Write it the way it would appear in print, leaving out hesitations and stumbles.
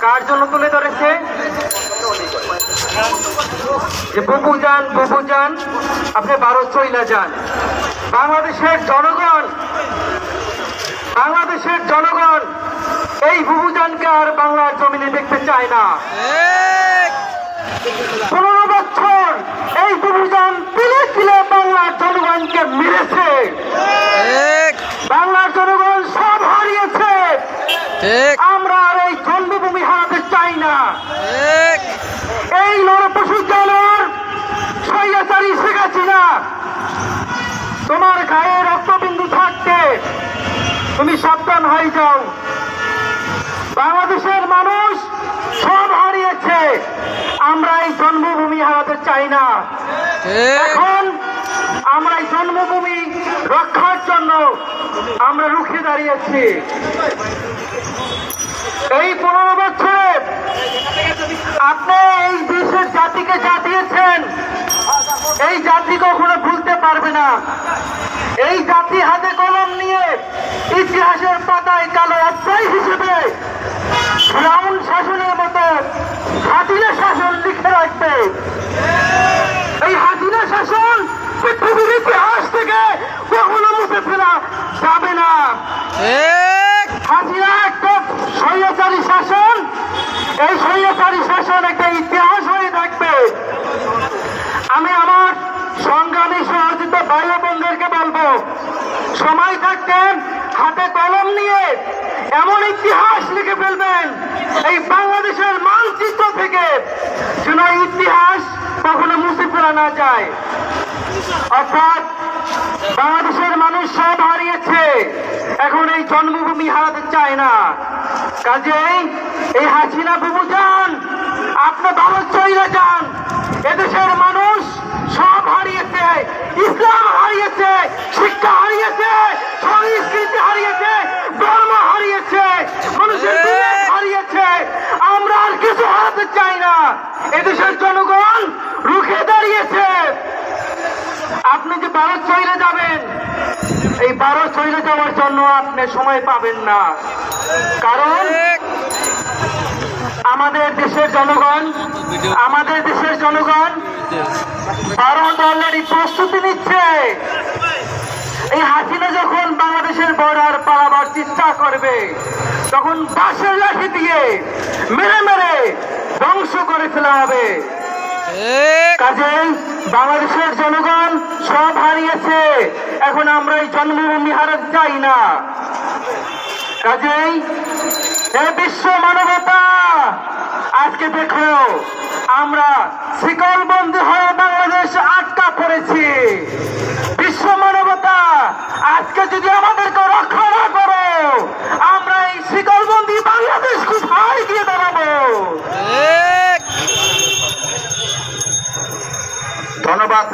কার জন্য তুলে ধরেছে? যে বুবু যান আপনি ভারত চইলা যান। বাংলাদেশের জনগণ এই বুবু জানকে আর বাংলার জমিনে দেখতে চায় না। 15 বছর এই বুবু জান তিলে তিলে বাংলার জনগণকে মেরেছে। বাংলার জনগণ সব হারিয়েছে। আমরা আর এই জন্মভূমি হারাতে চাই না। এই নরপশু জানোয়ার স্বৈরাচারী শেখ হাসিনা, তোমার গায়ে রক্তবিন্দু থাকতে তুমি সাবধান হয়ে যাও। বাংলাদেশের মানুষ সব হারিয়েছে, আমরা এই জন্মভূমি হারাতে চাই না। এখন আমরা এই জন্মভূমি রক্ষার জন্য আমরা রুখে দাঁড়িয়েছি। এই 15 বছরে আপনি এই দেশের জাতিকে জাতিয়েছেন, এই জাতি কখনো ভুলতে পারবে না। এই জাতি হাতে কলম নিয়ে ইতিহাসের পাতায় কালো অধ্যায় হিসেবে ফিরাউন শাসনের মতো হাসিনা শাসন লিখে রাখবে। এই হাসিনা শাসন পৃথিবীর ইতিহাস থেকে কখনো মুছে ফেলা যাবে না। হাসিনা একটা স্বৈরাচারী শাসন, এই স্বৈরাচারী শাসন একটা ইতিহাস হয়ে থাকবে। আমি আমার সংগ্রামী সহযোগিতা ভাই বোনদেরকে বলবো, সময় থাকতেন হাতে কলম নিয়ে এমন ইতিহাস লিখে ফেলবেন এই বাংলাদেশের মানচিত্র থেকে, যেন ইতিহাস কখনো মুছে ফেলা না যায়। অর্থাৎ বাংলাদেশের মানুষ সব হারিয়েছে, এখন এই জন্মভূমি হারাতে চায় না। কাজেই এই হাসিনা বুবু যান, আপনি ভারত চলে যান। এদেশের মানুষ সব হারিয়েছে, ইসলাম হারিয়েছে, শিক্ষা হারিয়েছে, সংস্কৃতি হারিয়েছে, ধর্ম হারিয়েছে, মানুষের বিবেক হারিয়েছে। আমরা আর কিছু হারাতে চাই না। এদেশের জনগণ রুখে দাঁড়িয়েছে। আপনি যে ভারত চলে যাবেন, এই ভারত চলে যাওয়ার জন্য আপনি সময় পাবেন না। কারণ আমাদের দেশের জনগণ ভারত অলরেডি প্রস্তুতি নিচ্ছে। এই হাসিনা যখন বাংলাদেশের বর্ডার পালাবার চেষ্টা করবে, তখন বাঁশের লাঠি দিয়ে মেরে মেরে ধ্বংস করে ফেলা হবে। কাজেই বাংলাদেশের জনগণ সব হারিয়েছে, এখন আমরা এই জন্মভূমি হারাতে চাই না। কাজেই বিশ্ব মানবতা, আজকে দেখো আমরা শিকলবন্দি হয়ে বাংলাদেশ আটকা পড়েছি। বিশ্ব মানবতা, আজকে যদি আমাদেরকে রক্ষা না করো, আমরা এই শিকলবন্দি বাংলাদেশ কোথায় গিয়ে দাঁড়াবো? ধন্যবাদ।